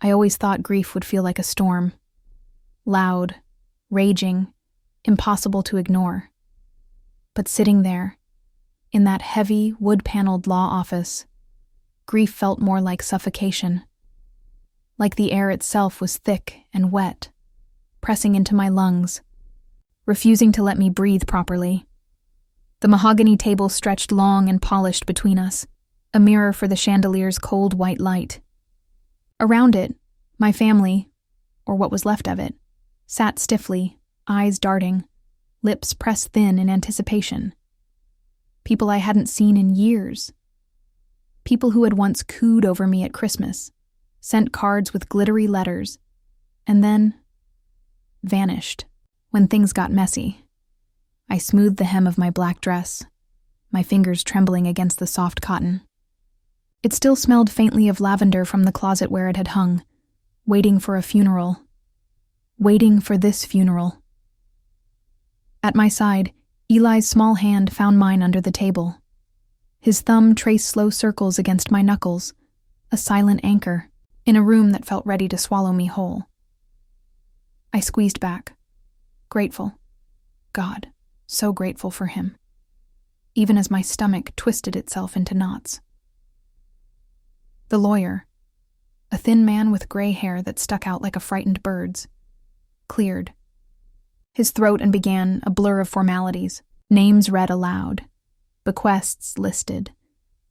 I always thought grief would feel like a storm. Loud, raging, impossible to ignore. But sitting there, in that heavy, wood-paneled law office, grief felt more like suffocation. Like the air itself was thick and wet, pressing into my lungs, refusing to let me breathe properly. The mahogany table stretched long and polished between us, a mirror for the chandelier's cold white light. Around it, my family, or what was left of it, sat stiffly, eyes darting, lips pressed thin in anticipation. People I hadn't seen in years. People who had once cooed over me at Christmas, sent cards with glittery letters, and then vanished when things got messy. I smoothed the hem of my black dress, my fingers trembling against the soft cotton. It still smelled faintly of lavender from the closet where it had hung, waiting for a funeral. Waiting for this funeral. At my side, Eli's small hand found mine under the table. His thumb traced slow circles against my knuckles, a silent anchor, in a room that felt ready to swallow me whole. I squeezed back, grateful. God, so grateful for him, even as my stomach twisted itself into knots. The lawyer, a thin man with gray hair that stuck out like a frightened bird's, cleared his throat and began a blur of formalities, names read aloud, bequests listed,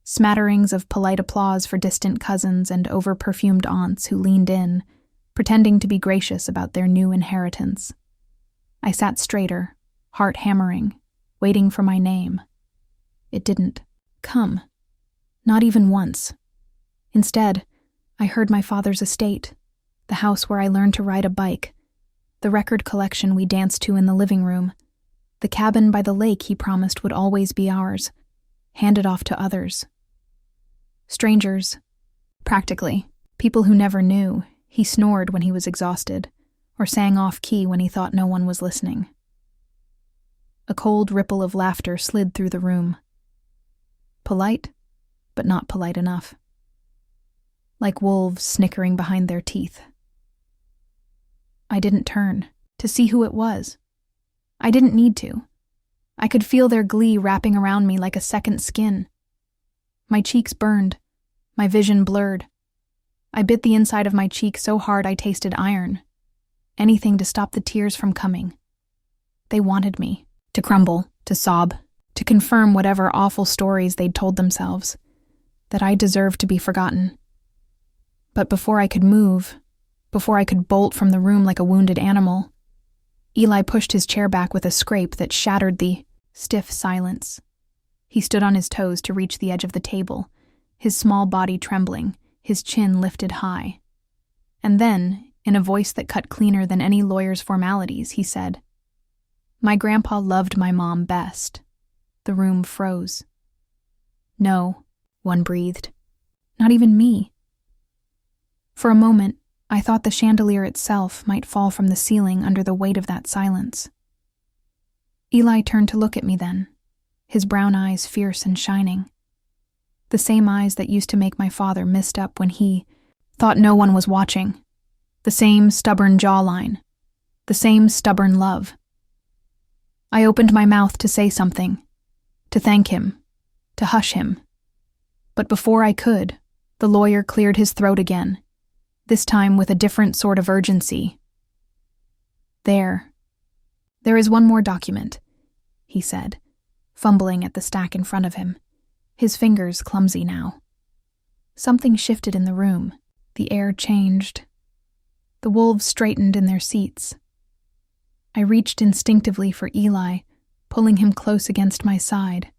smatterings of polite applause for distant cousins and over-perfumed aunts who leaned in, pretending to be gracious about their new inheritance. I sat straighter, heart hammering, waiting for my name. It didn't come. Not even once. Instead, I heard my father's estate, the house where I learned to ride a bike, the record collection we danced to in the living room, the cabin by the lake he promised would always be ours, handed off to others. Strangers, practically, people who never knew. He snored when he was exhausted, or sang off-key when he thought no one was listening. A cold ripple of laughter slid through the room. Polite, but not polite enough. Like wolves snickering behind their teeth. I didn't turn to see who it was. I didn't need to. I could feel their glee wrapping around me like a second skin. My cheeks burned, my vision blurred. I bit the inside of my cheek so hard I tasted iron. Anything to stop the tears from coming. They wanted me to crumble, to sob, to confirm whatever awful stories they'd told themselves, that I deserved to be forgotten. But before I could move, before I could bolt from the room like a wounded animal, Eli pushed his chair back with a scrape that shattered the stiff silence. He stood on his toes to reach the edge of the table, his small body trembling, his chin lifted high. And then, in a voice that cut cleaner than any lawyer's formalities, he said, "My grandpa loved my mom best." The room froze. "No," one breathed. "Not even me." For a moment, I thought the chandelier itself might fall from the ceiling under the weight of that silence. Eli turned to look at me then, his brown eyes fierce and shining. The same eyes that used to make my father mist up when he thought no one was watching. The same stubborn jawline. The same stubborn love. I opened my mouth to say something, to thank him, to hush him. But before I could, the lawyer cleared his throat again, this time with a different sort of urgency. There is one more document," he said, fumbling at the stack in front of him, his fingers clumsy now. Something shifted in the room. The air changed. The wolves straightened in their seats. I reached instinctively for Eli, pulling him close against my side.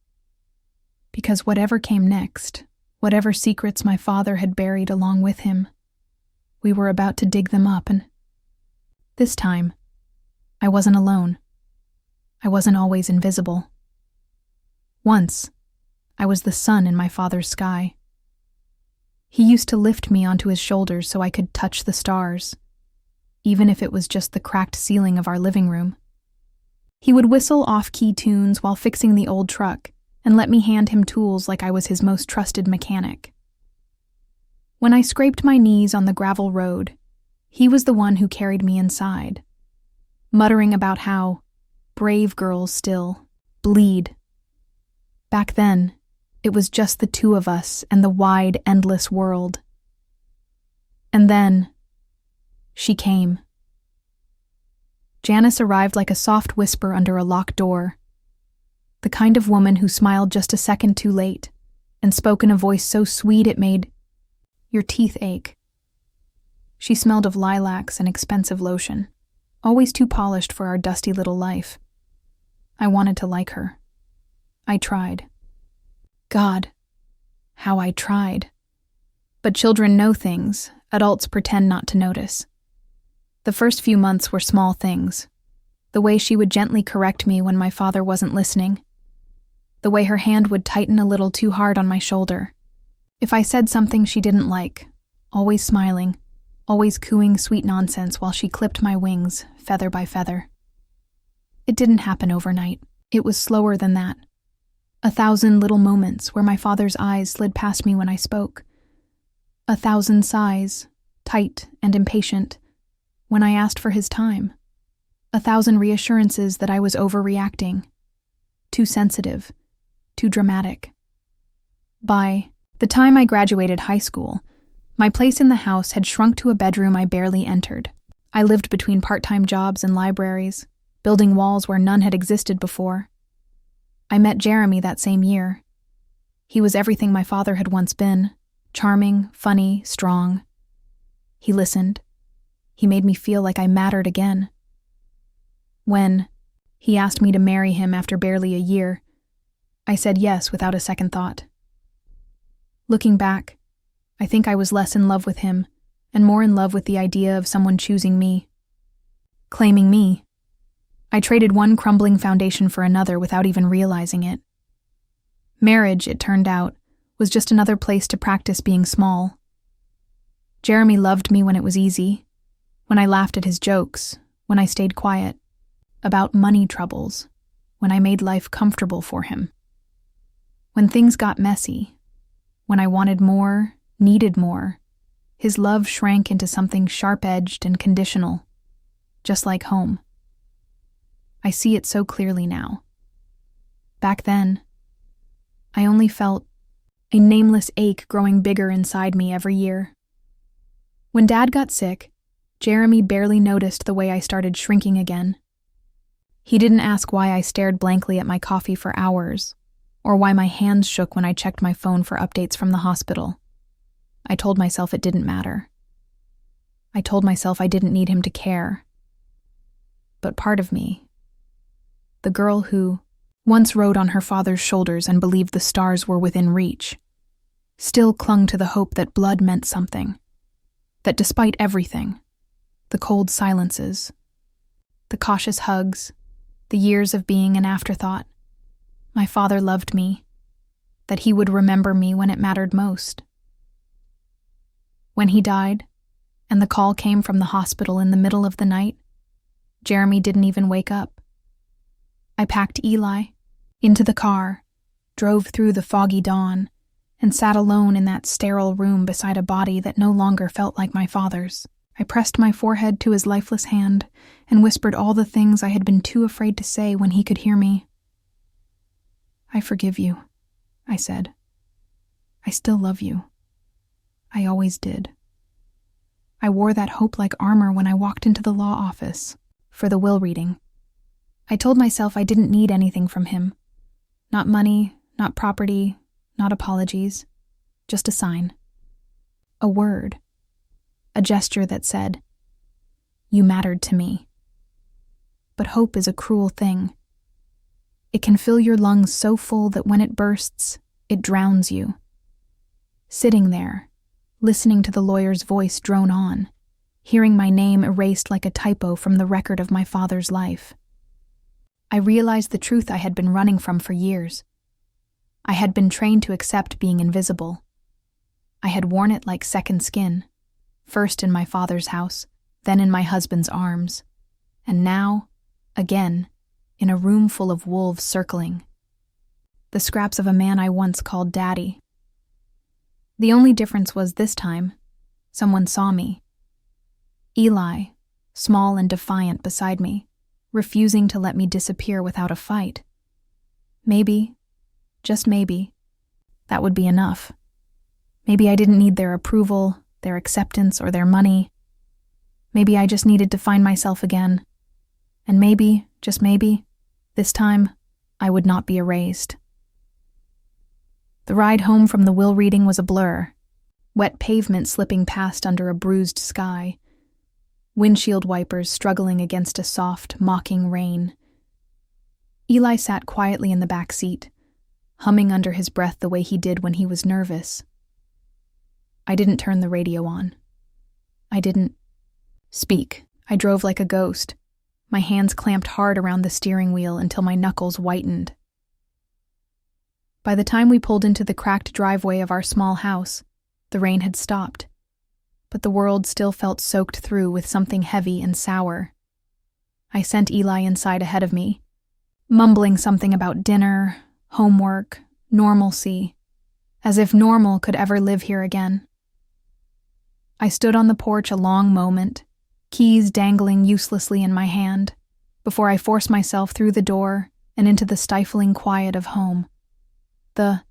Because whatever came next, whatever secrets my father had buried along with him, we were about to dig them up, and this time, I wasn't alone. I wasn't always invisible. Once, I was the sun in my father's sky. He used to lift me onto his shoulders so I could touch the stars, even if it was just the cracked ceiling of our living room. He would whistle off-key tunes while fixing the old truck and let me hand him tools like I was his most trusted mechanic. When I scraped my knees on the gravel road, he was the one who carried me inside, muttering about how brave girls still bleed. Back then, it was just the two of us and the wide, endless world. And then, she came. Janice arrived like a soft whisper under a locked door, the kind of woman who smiled just a second too late and spoke in a voice so sweet it made your teeth ache. She smelled of lilacs and expensive lotion, always too polished for our dusty little life. I wanted to like her. I tried. God, how I tried. But children know things adults pretend not to notice. The first few months were small things. The way she would gently correct me when my father wasn't listening. The way her hand would tighten a little too hard on my shoulder. If I said something she didn't like, always smiling, always cooing sweet nonsense while she clipped my wings, feather by feather. It didn't happen overnight. It was slower than that. 1,000 little moments where my father's eyes slid past me when I spoke. 1,000 sighs, tight and impatient, when I asked for his time. 1,000 reassurances that I was overreacting. Too sensitive. Too dramatic. By the time I graduated high school, my place in the house had shrunk to a bedroom I barely entered. I lived between part-time jobs and libraries, building walls where none had existed before. I met Jeremy that same year. He was everything my father had once been, charming, funny, strong. He listened. He made me feel like I mattered again. When he asked me to marry him after barely a year, I said yes without a second thought. Looking back, I think I was less in love with him and more in love with the idea of someone choosing me, claiming me. I traded one crumbling foundation for another without even realizing it. Marriage, it turned out, was just another place to practice being small. Jeremy loved me when it was easy, when I laughed at his jokes, when I stayed quiet, about money troubles, when I made life comfortable for him. When things got messy, when I wanted more, needed more, his love shrank into something sharp-edged and conditional, just like home. I see it so clearly now. Back then, I only felt a nameless ache growing bigger inside me every year. When Dad got sick, Jeremy barely noticed the way I started shrinking again. He didn't ask why I stared blankly at my coffee for hours, or why my hands shook when I checked my phone for updates from the hospital. I told myself it didn't matter. I told myself I didn't need him to care. But part of me, the girl who once rode on her father's shoulders and believed the stars were within reach, still clung to the hope that blood meant something, that despite everything, the cold silences, the cautious hugs, the years of being an afterthought, my father loved me, that he would remember me when it mattered most. When he died, and the call came from the hospital in the middle of the night, Jeremy didn't even wake up. I packed Eli into the car, drove through the foggy dawn, and sat alone in that sterile room beside a body that no longer felt like my father's. I pressed my forehead to his lifeless hand and whispered all the things I had been too afraid to say when he could hear me. I forgive you, I said. I still love you. I always did. I wore that hope like armor when I walked into the law office for the will reading. I told myself I didn't need anything from him. Not money, not property, not apologies. Just a sign. A word. A gesture that said, "You mattered to me." But hope is a cruel thing. It can fill your lungs so full that when it bursts, it drowns you. Sitting there, listening to the lawyer's voice drone on, hearing my name erased like a typo from the record of my father's life, I realized the truth I had been running from for years. I had been trained to accept being invisible. I had worn it like second skin, first in my father's house, then in my husband's arms, and now, again, in a room full of wolves circling. The scraps of a man I once called Daddy. The only difference was this time, someone saw me. Eli, small and defiant beside me, refusing to let me disappear without a fight. Maybe, just maybe, that would be enough. Maybe I didn't need their approval, their acceptance, or their money. Maybe I just needed to find myself again. And maybe, just maybe, this time, I would not be erased. The ride home from the will reading was a blur. Wet pavement slipping past under a bruised sky. Windshield wipers struggling against a soft, mocking rain. Eli sat quietly in the back seat, humming under his breath the way he did when he was nervous. I didn't turn the radio on. I didn't speak. I drove like a ghost, my hands clamped hard around the steering wheel until my knuckles whitened. By the time we pulled into the cracked driveway of our small house, the rain had stopped, but the world still felt soaked through with something heavy and sour. I sent Eli inside ahead of me, mumbling something about dinner, homework, normalcy, as if normal could ever live here again. I stood on the porch a long moment, keys dangling uselessly in my hand, before I forced myself through the door and into the stifling quiet of home. The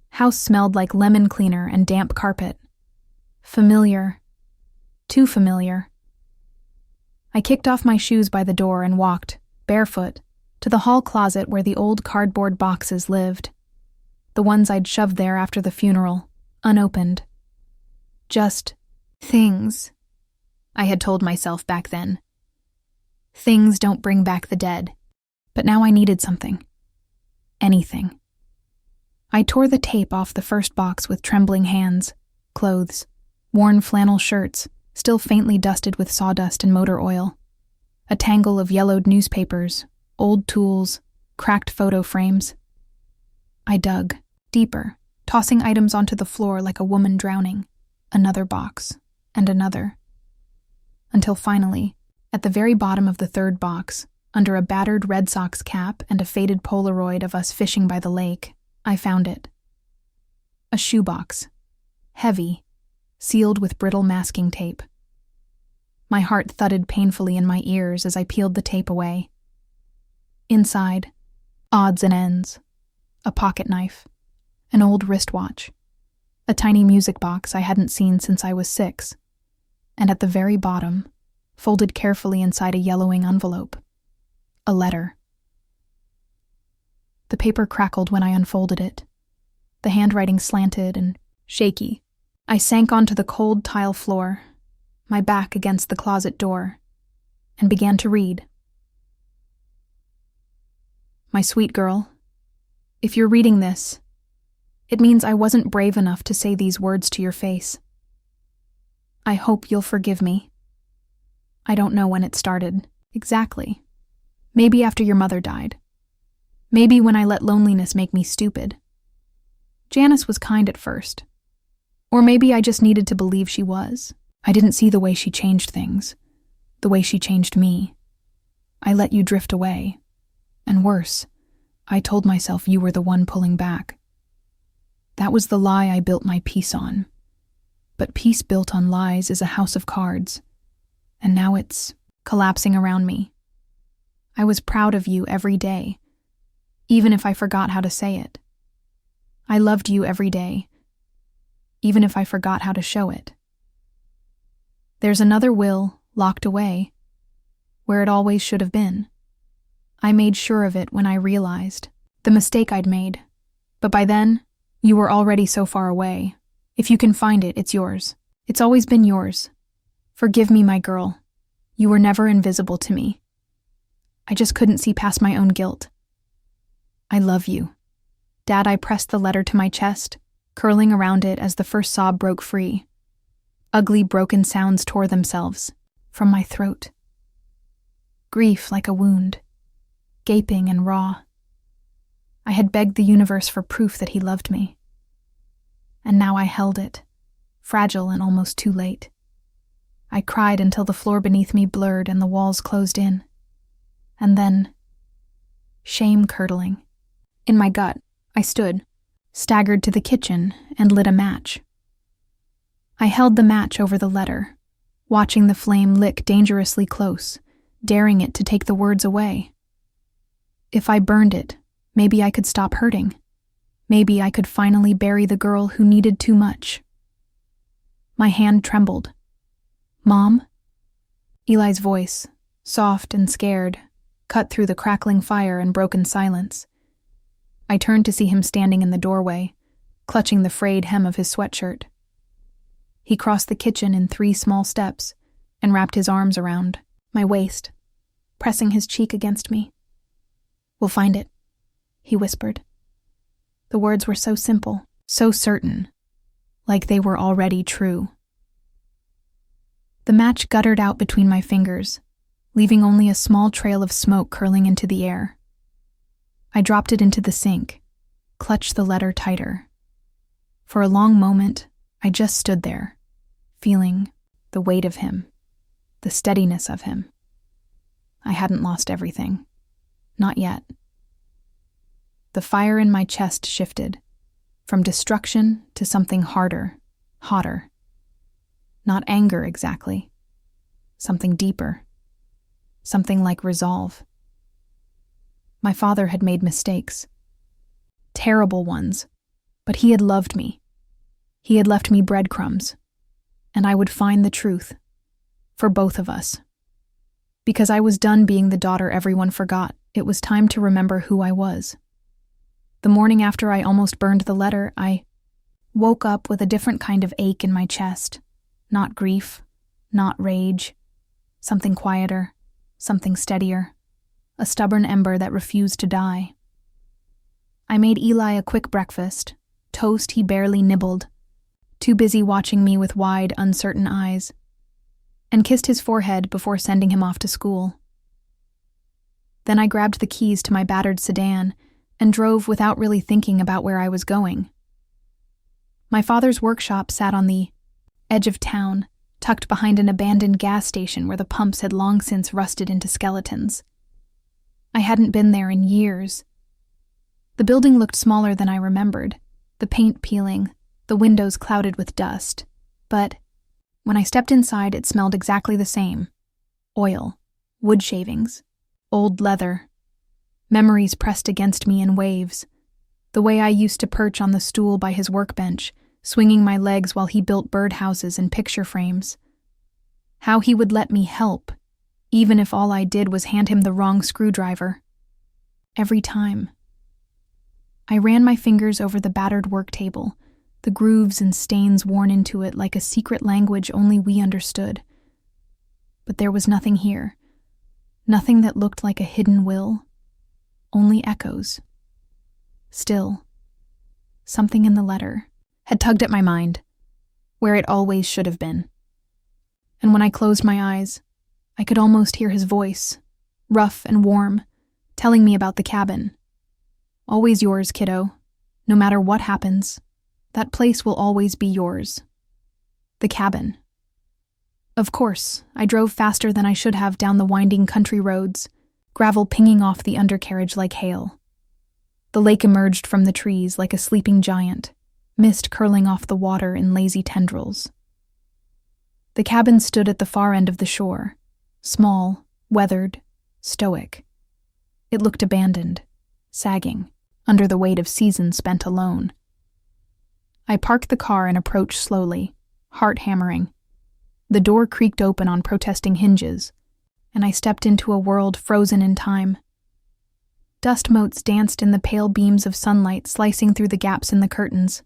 house smelled like lemon cleaner and damp carpet. Familiar. Too familiar. I kicked off my shoes by the door and walked, barefoot, to the hall closet where the old cardboard boxes lived. The ones I'd shoved there after the funeral, unopened. Just things, I had told myself back then. Things don't bring back the dead. But now I needed something. Anything. I tore the tape off the first box with trembling hands. Clothes, worn flannel shirts, still faintly dusted with sawdust and motor oil. A tangle of yellowed newspapers, old tools, cracked photo frames. I dug, deeper, tossing items onto the floor like a woman drowning. Another box, and another. Until finally, at the very bottom of the third box, under a battered Red Sox cap and a faded Polaroid of us fishing by the lake, I found it. A shoebox. Heavy, sealed with brittle masking tape. My heart thudded painfully in my ears as I peeled the tape away. Inside, odds and ends. A pocket knife. An old wristwatch. A tiny music box I hadn't seen since I was 6. And at the very bottom, folded carefully inside a yellowing envelope, a letter. The paper crackled when I unfolded it. The handwriting slanted and shaky. I sank onto the cold tile floor, my back against the closet door, and began to read. My sweet girl, if you're reading this, it means I wasn't brave enough to say these words to your face. I hope you'll forgive me. I don't know when it started, exactly. Maybe after your mother died. Maybe when I let loneliness make me stupid. Janice was kind at first. Or maybe I just needed to believe she was. I didn't see the way she changed things, the way she changed me. I let you drift away. And worse, I told myself you were the one pulling back. That was the lie I built my peace on. But peace built on lies is a house of cards. And now it's collapsing around me. I was proud of you every day, even if I forgot how to say it. I loved you every day, even if I forgot how to show it. There's another will locked away, where it always should have been. I made sure of it when I realized the mistake I'd made, but by then, you were already so far away. If you can find it, it's yours. It's always been yours. Forgive me, my girl. You were never invisible to me. I just couldn't see past my own guilt. I love you. Dad, I pressed the letter to my chest, curling around it as the first sob broke free. Ugly, broken sounds tore themselves from my throat. Grief like a wound, gaping and raw. I had begged the universe for proof that he loved me. And now I held it, fragile and almost too late. I cried until the floor beneath me blurred and the walls closed in. And then, shame curdling. In my gut, I stood, staggered to the kitchen, and lit a match. I held the match over the letter, watching the flame lick dangerously close, daring it to take the words away. If I burned it, maybe I could stop hurting. Maybe I could finally bury the girl who needed too much. My hand trembled. "Mom?" Eli's voice, soft and scared, cut through the crackling fire and broken silence. I turned to see him standing in the doorway, clutching the frayed hem of his sweatshirt. He crossed the kitchen in 3 small steps and wrapped his arms around my waist, pressing his cheek against me. "We'll find it," he whispered. The words were so simple, so certain, like they were already true. The match guttered out between my fingers, leaving only a small trail of smoke curling into the air. I dropped it into the sink, clutched the letter tighter. For a long moment, I just stood there, feeling the weight of him, the steadiness of him. I hadn't lost everything. Not yet. The fire in my chest shifted, from destruction to something harder, hotter. Not anger exactly. Something deeper. Something like resolve. My father had made mistakes. Terrible ones, but he had loved me. He had left me breadcrumbs, and I would find the truth. For both of us. Because I was done being the daughter everyone forgot, it was time to remember who I was. The morning after I almost burned the letter, I woke up with a different kind of ache in my chest. Not grief, not rage. Something quieter, something steadier. A stubborn ember that refused to die. I made Eli a quick breakfast, toast he barely nibbled, too busy watching me with wide, uncertain eyes, and kissed his forehead before sending him off to school. Then I grabbed the keys to my battered sedan and drove without really thinking about where I was going. My father's workshop sat on the edge of town, tucked behind an abandoned gas station where the pumps had long since rusted into skeletons. I hadn't been there in years. The building looked smaller than I remembered, the paint peeling, the windows clouded with dust. But when I stepped inside, it smelled exactly the same. Oil, wood shavings, old leather. Memories pressed against me in waves. The way I used to perch on the stool by his workbench, swinging my legs while he built birdhouses and picture frames. How he would let me help, even if all I did was hand him the wrong screwdriver. Every time. I ran my fingers over the battered work table, the grooves and stains worn into it like a secret language only we understood. But there was nothing here. Nothing that looked like a hidden will. Only echoes. Still, something in the letter had tugged at my mind, where it always should have been. And when I closed my eyes, I could almost hear his voice, rough and warm, telling me about the cabin. "Always yours, kiddo. No matter what happens, that place will always be yours." The cabin. Of course, I drove faster than I should have down the winding country roads, gravel pinging off the undercarriage like hail. The lake emerged from the trees like a sleeping giant, mist curling off the water in lazy tendrils. The cabin stood at the far end of the shore, small, weathered, stoic. It looked abandoned, sagging, under the weight of seasons spent alone. I parked the car and approached slowly, heart hammering. The door creaked open on protesting hinges, and I stepped into a world frozen in time. Dust motes danced in the pale beams of sunlight slicing through the gaps in the curtains.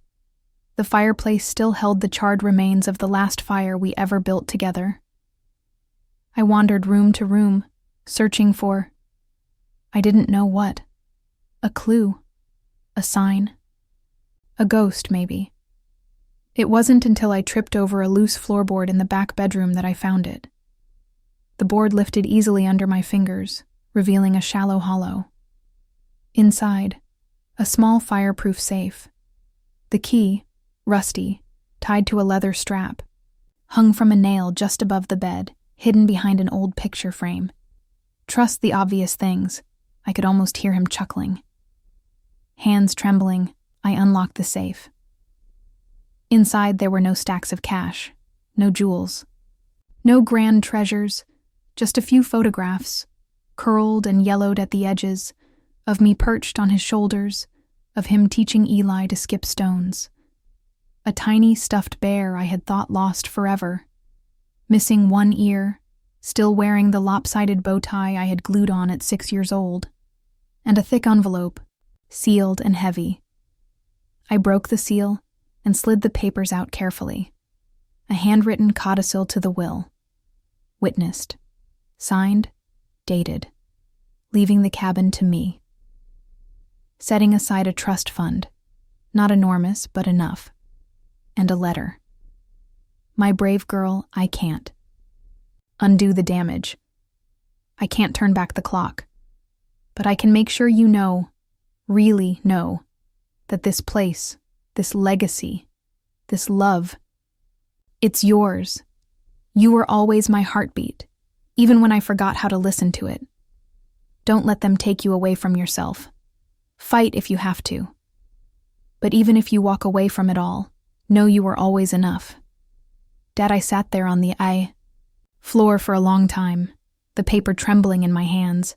The fireplace still held the charred remains of the last fire we ever built together. I wandered room to room, searching for, I didn't know what. A clue. A sign. A ghost, maybe. It wasn't until I tripped over a loose floorboard in the back bedroom that I found it. The board lifted easily under my fingers, revealing a shallow hollow. Inside, a small fireproof safe. The key, rusty, tied to a leather strap, hung from a nail just above the bed, hidden behind an old picture frame. Trust the obvious things. I could almost hear him chuckling. Hands trembling, I unlocked the safe. Inside there were no stacks of cash, no jewels, no grand treasures, just a few photographs, curled and yellowed at the edges, of me perched on his shoulders, of him teaching Eli to skip stones. A tiny stuffed bear I had thought lost forever, missing one ear, still wearing the lopsided bow tie I had glued on at 6 years old, and a thick envelope, sealed and heavy. I broke the seal and slid the papers out carefully. A handwritten codicil to the will. Witnessed. Signed. Dated. Leaving the cabin to me. Setting aside a trust fund. Not enormous, but enough. And a letter. My brave girl, I can't. Undo the damage. I can't turn back the clock. But I can make sure you know, really know, that this place, this legacy, this love, it's yours. You were always my heartbeat, even when I forgot how to listen to it. Don't let them take you away from yourself. Fight if you have to. But even if you walk away from it all, know you were always enough. Dad, I sat there on the floor for a long time, the paper trembling in my hands.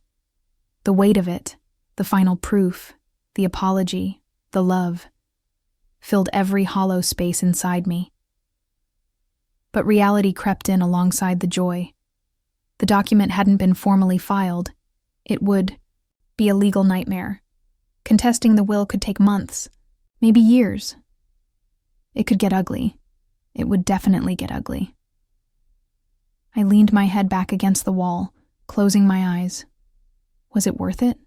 The weight of it, the final proof, the apology, the love, filled every hollow space inside me. But reality crept in alongside the joy. The document hadn't been formally filed. It would be a legal nightmare. Contesting the will could take months, maybe years. It could get ugly. It would definitely get ugly. I leaned my head back against the wall, closing my eyes. Was it worth it?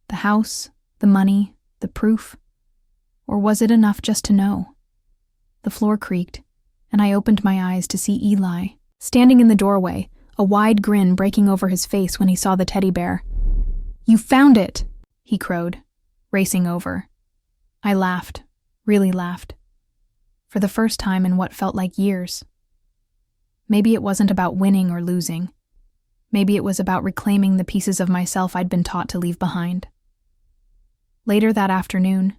The house, the money, the proof? Or was it enough just to know? The floor creaked, and I opened my eyes to see Eli, standing in the doorway, a wide grin breaking over his face when he saw the teddy bear. "You found it!" he crowed, racing over. I laughed, really laughed. For the first time in what felt like years. Maybe it wasn't about winning or losing. Maybe it was about reclaiming the pieces of myself I'd been taught to leave behind. Later that afternoon,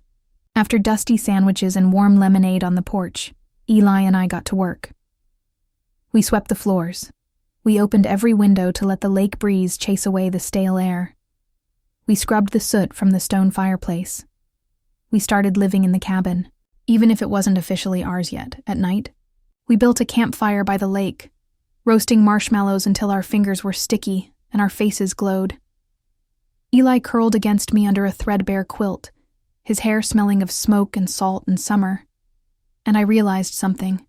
after dusty sandwiches and warm lemonade on the porch, Eli and I got to work. We swept the floors. We opened every window to let the lake breeze chase away the stale air. We scrubbed the soot from the stone fireplace. We started living in the cabin, even if it wasn't officially ours yet, at night. We built a campfire by the lake, roasting marshmallows until our fingers were sticky and our faces glowed. Eli curled against me under a threadbare quilt, his hair smelling of smoke and salt and summer. And I realized something.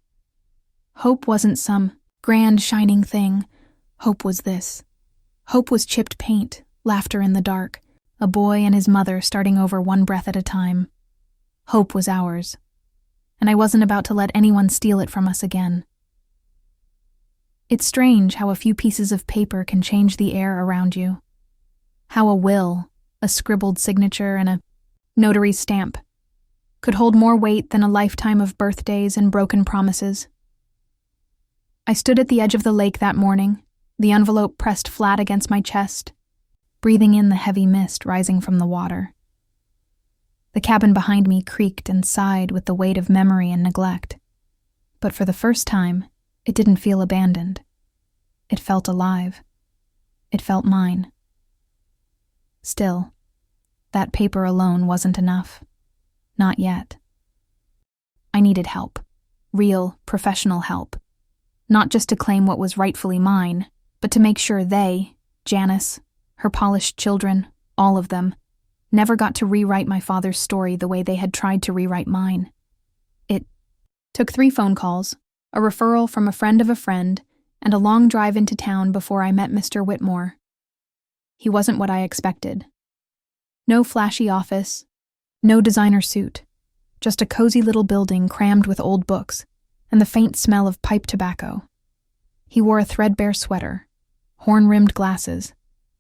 Hope wasn't some grand shining thing. Hope was this. Hope was chipped paint, laughter in the dark, a boy and his mother starting over one breath at a time. Hope was ours. And I wasn't about to let anyone steal it from us again. It's strange how a few pieces of paper can change the air around you. How a will, a scribbled signature, and a notary's stamp could hold more weight than a lifetime of birthdays and broken promises. I stood at the edge of the lake that morning, the envelope pressed flat against my chest, breathing in the heavy mist rising from the water. The cabin behind me creaked and sighed with the weight of memory and neglect. But for the first time, it didn't feel abandoned. It felt alive. It felt mine. Still, that paper alone wasn't enough. Not yet. I needed help. Real, professional help. Not just to claim what was rightfully mine, but to make sure they, Janice, her polished children, all of them, never got to rewrite my father's story the way they had tried to rewrite mine. It took 3 phone calls, a referral from a friend of a friend, and a long drive into town before I met Mr. Whitmore. He wasn't what I expected. No flashy office, no designer suit, just a cozy little building crammed with old books and the faint smell of pipe tobacco. He wore a threadbare sweater, horn-rimmed glasses,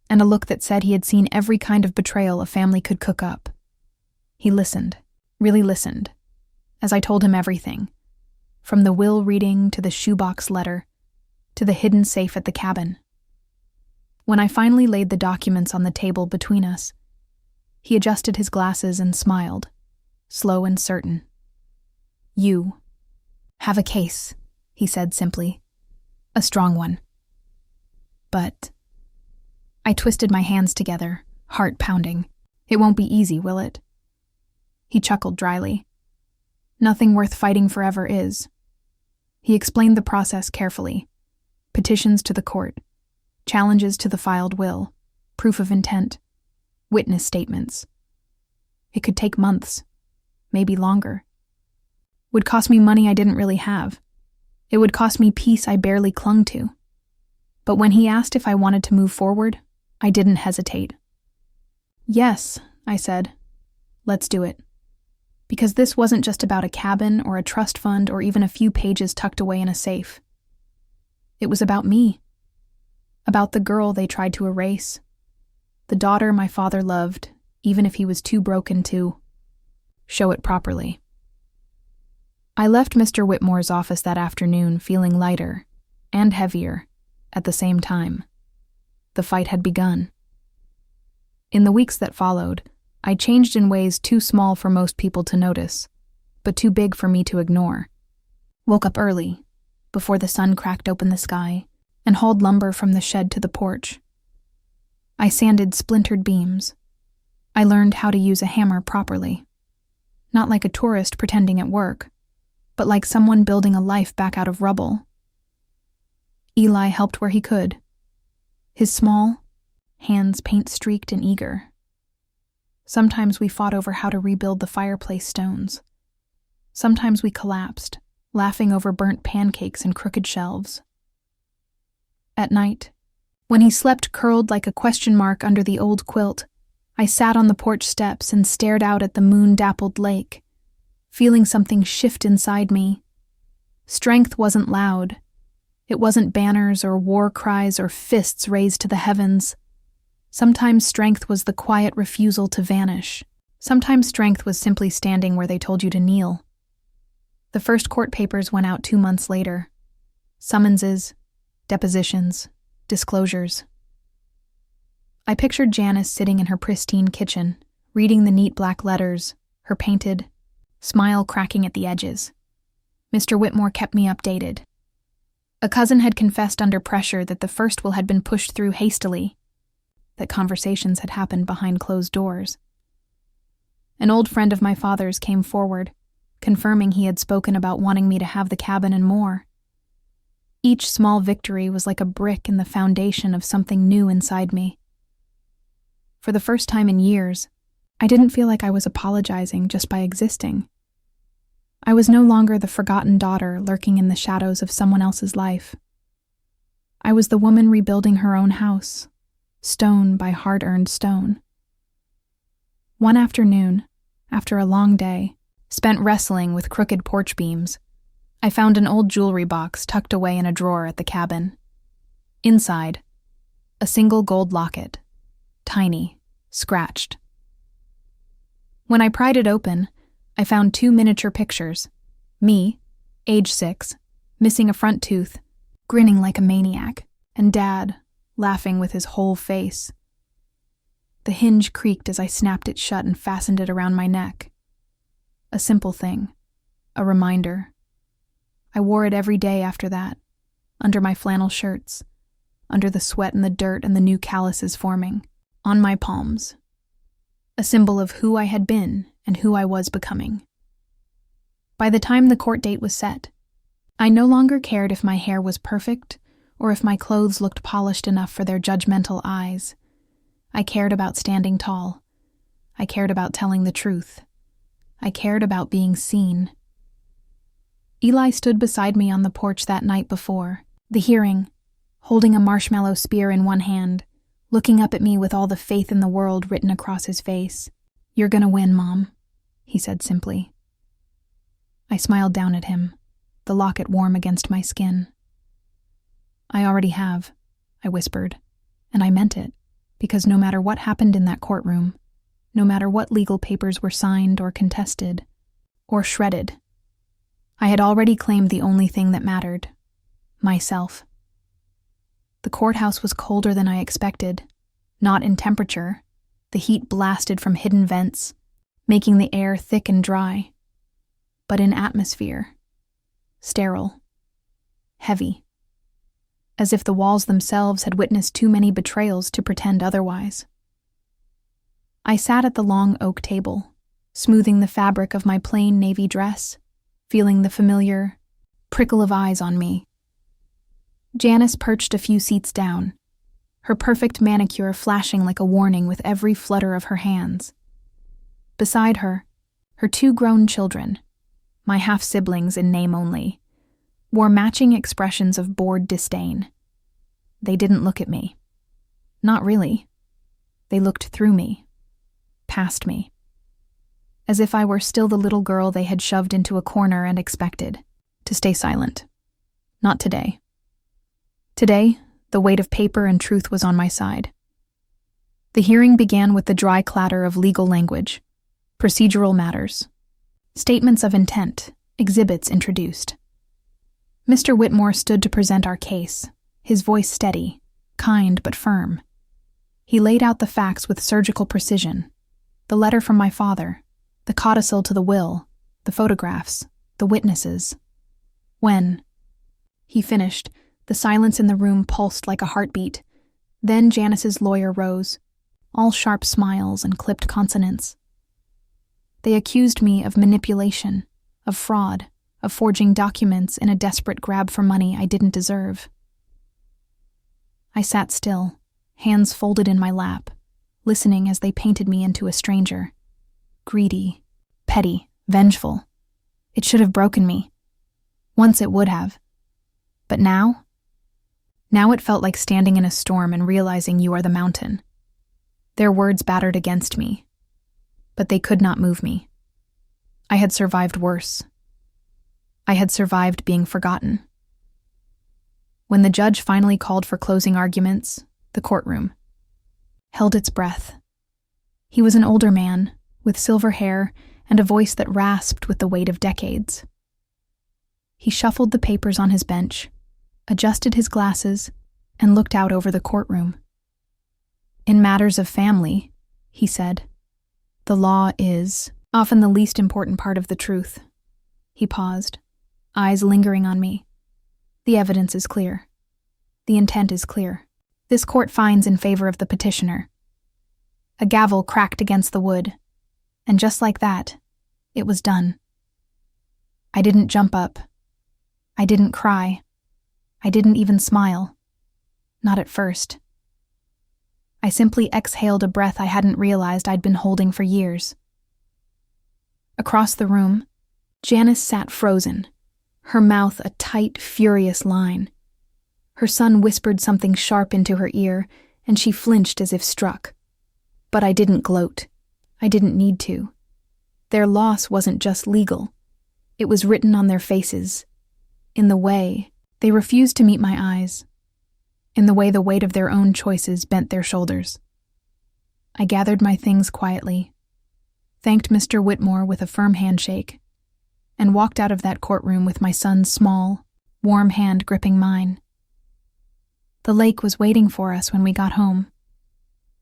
and a look that said he had seen every kind of betrayal a family could cook up. He listened, really listened, as I told him everything, from the will reading to the shoebox letter, to the hidden safe at the cabin. When I finally laid the documents on the table between us, he adjusted his glasses and smiled, slow and certain. "You," Have a case, he said simply. A strong one. But I twisted my hands together, heart pounding. It won't be easy, will it? He chuckled dryly. Nothing worth fighting forever is. He explained the process carefully. Petitions to the court, challenges to the filed will, proof of intent, witness statements. It could take months, maybe longer. Would cost me money I didn't really have. It would cost me peace I barely clung to. But when he asked if I wanted to move forward, I didn't hesitate. Yes, I said. Let's do it. Because this wasn't just about a cabin or a trust fund or even a few pages tucked away in a safe. It was about me. About the girl they tried to erase. The daughter my father loved, even if he was too broken to show it properly. I left Mr. Whitmore's office that afternoon feeling lighter and heavier at the same time. The fight had begun. In the weeks that followed, I changed in ways too small for most people to notice, but too big for me to ignore. Woke up early, before the sun cracked open the sky, and hauled lumber from the shed to the porch. I sanded splintered beams. I learned how to use a hammer properly. Not like a tourist pretending at work, but like someone building a life back out of rubble. Eli helped where he could. His small, hands paint-streaked and eager. Sometimes we fought over how to rebuild the fireplace stones. Sometimes we collapsed, laughing over burnt pancakes and crooked shelves. At night, when he slept curled like a question mark under the old quilt, I sat on the porch steps and stared out at the moon-dappled lake, feeling something shift inside me. Strength wasn't loud. It wasn't banners or war cries or fists raised to the heavens. Sometimes strength was the quiet refusal to vanish. Sometimes strength was simply standing where they told you to kneel. The first court papers went out 2 months later. Summonses, depositions, disclosures. I pictured Janice sitting in her pristine kitchen, reading the neat black letters, her painted smile cracking at the edges. Mr. Whitmore kept me updated. A cousin had confessed under pressure that the first will had been pushed through hastily, that conversations had happened behind closed doors. An old friend of my father's came forward, confirming he had spoken about wanting me to have the cabin and more. Each small victory was like a brick in the foundation of something new inside me. For the first time in years, I didn't feel like I was apologizing just by existing. I was no longer the forgotten daughter lurking in the shadows of someone else's life. I was the woman rebuilding her own house, stone by hard-earned stone. One afternoon, after a long day, spent wrestling with crooked porch beams, I found an old jewelry box tucked away in a drawer at the cabin. Inside, a single gold locket, tiny, scratched. When I pried it open, I found 2 miniature pictures. Me, age 6, missing a front tooth, grinning like a maniac, and Dad, laughing with his whole face. The hinge creaked as I snapped it shut and fastened it around my neck. A simple thing, a reminder. I wore it every day after that, under my flannel shirts, under the sweat and the dirt and the new calluses forming, on my palms. A symbol of who I had been and who I was becoming. By the time the court date was set, I no longer cared if my hair was perfect or if my clothes looked polished enough for their judgmental eyes. I cared about standing tall. I cared about telling the truth. I cared about being seen. Eli stood beside me on the porch that night before the hearing, holding a marshmallow spear in one hand, looking up at me with all the faith in the world written across his face. "You're gonna win, Mom," he said simply. I smiled down at him, the locket warm against my skin. "I already have," I whispered, and I meant it, because no matter what happened in that courtroom, no matter what legal papers were signed or contested, or shredded, I had already claimed the only thing that mattered, myself. The courthouse was colder than I expected, not in temperature. The heat blasted from hidden vents, making the air thick and dry, but in atmosphere. sterile, heavy, as if the walls themselves had witnessed too many betrayals to pretend otherwise. I sat at the long oak table, smoothing the fabric of my plain navy dress, feeling the familiar prickle of eyes on me. Janice perched a few seats down, her perfect manicure flashing like a warning with every flutter of her hands. Beside her, her 2 grown children, my half-siblings in name only, wore matching expressions of bored disdain. They didn't look at me. Not really. They looked through me, past me, as if I were still the little girl they had shoved into a corner and expected to stay silent. Not today. Today, the weight of paper and truth was on my side. The hearing began with the dry clatter of legal language, procedural matters, statements of intent, exhibits introduced. Mr. Whitmore stood to present our case, his voice steady, kind but firm. He laid out the facts with surgical precision: the letter from my father, the codicil to the will, the photographs, the witnesses. When he finished, the silence in the room pulsed like a heartbeat. Then Janice's lawyer rose, all sharp smiles and clipped consonants. They accused me of manipulation, of fraud, of forging documents in a desperate grab for money I didn't deserve. I sat still, hands folded in my lap, listening as they painted me into a stranger. Greedy, petty, vengeful. It should have broken me. Once it would have. But now it felt like standing in a storm and realizing you are the mountain. Their words battered against me, but they could not move me. I had survived worse. I had survived being forgotten. When the judge finally called for closing arguments, the courtroom held its breath. He was an older man, with silver hair and a voice that rasped with the weight of decades. He shuffled the papers on his bench, adjusted his glasses, and looked out over the courtroom. In matters of family, he said, the law is often the least important part of the truth. He paused, eyes lingering on me. The evidence is clear. The intent is clear. This court finds in favor of the petitioner. A gavel cracked against the wood, and just like that, it was done. I didn't jump up. I didn't cry. I didn't even smile. Not at first. I simply exhaled a breath I hadn't realized I'd been holding for years. Across the room, Janice sat frozen, her mouth a tight, furious line. Her son whispered something sharp into her ear, and she flinched as if struck. But I didn't gloat. I didn't need to. Their loss wasn't just legal. It was written on their faces. In the way they refused to meet my eyes. In the way the weight of their own choices bent their shoulders. I gathered my things quietly, thanked Mr. Whitmore with a firm handshake, and walked out of that courtroom with my son's small, warm hand gripping mine. The lake was waiting for us when we got home.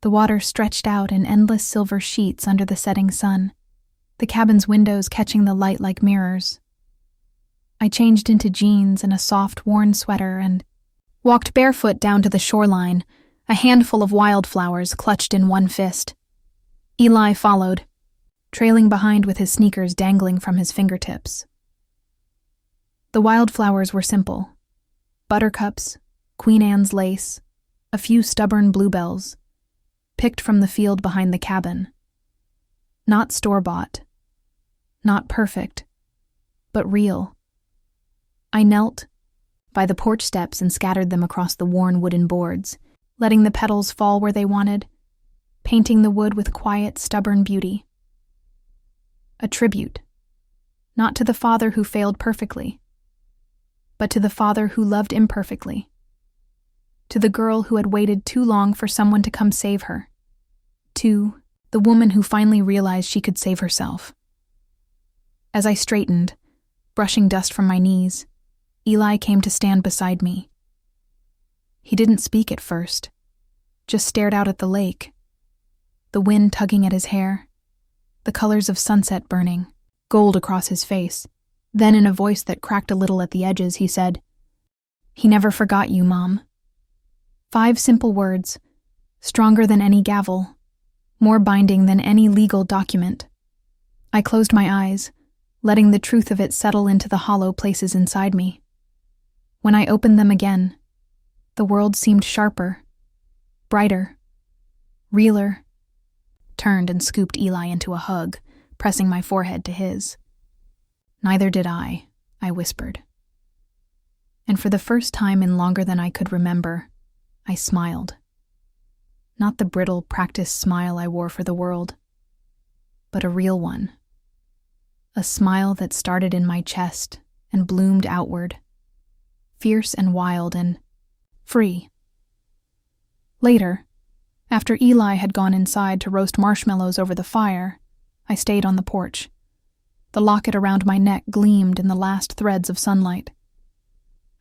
The water stretched out in endless silver sheets under the setting sun, the cabin's windows catching the light like mirrors. I changed into jeans and a soft, worn sweater and walked barefoot down to the shoreline, a handful of wildflowers clutched in one fist. Eli followed, trailing behind with his sneakers dangling from his fingertips. The wildflowers were simple. Buttercups, Queen Anne's lace, a few stubborn bluebells, picked from the field behind the cabin. Not store-bought, not perfect, but real. I knelt by the porch steps and scattered them across the worn wooden boards, letting the petals fall where they wanted, painting the wood with quiet, stubborn beauty. A tribute, not to the father who failed perfectly, but to the father who loved imperfectly, to the girl who had waited too long for someone to come save her, to the woman who finally realized she could save herself. As I straightened, brushing dust from my knees, Eli came to stand beside me. He didn't speak at first, just stared out at the lake, the wind tugging at his hair, the colors of sunset burning, gold across his face. Then, in a voice that cracked a little at the edges, he said, "He never forgot you, Mom." 5 simple words, stronger than any gavel, more binding than any legal document. I closed my eyes, letting the truth of it settle into the hollow places inside me. When I opened them again, the world seemed sharper, brighter, realer. Turned and scooped Eli into a hug, pressing my forehead to his. "Neither did I whispered. And for the first time in longer than I could remember, I smiled. Not the brittle, practiced smile I wore for the world, but a real one. A smile that started in my chest and bloomed outward, fierce and wild and free. Later, after Eli had gone inside to roast marshmallows over the fire, I stayed on the porch. The locket around my neck gleamed in the last threads of sunlight.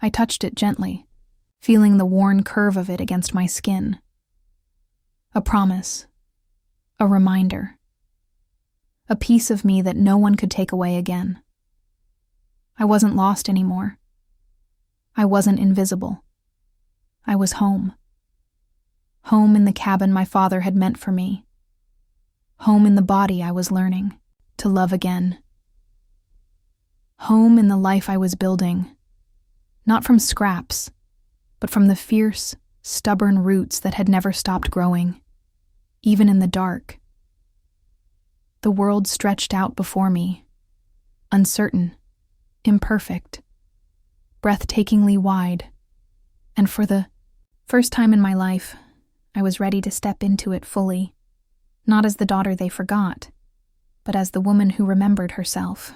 I touched it gently, feeling the worn curve of it against my skin. A promise. A reminder. A piece of me that no one could take away again. I wasn't lost anymore. I wasn't invisible. I was home. Home in the cabin my father had meant for me. Home in the body I was learning to love again. Home in the life I was building, not from scraps, but from the fierce, stubborn roots that had never stopped growing, even in the dark. The world stretched out before me, uncertain, imperfect, breathtakingly wide, and for the first time in my life, I was ready to step into it fully, not as the daughter they forgot, but as the woman who remembered herself.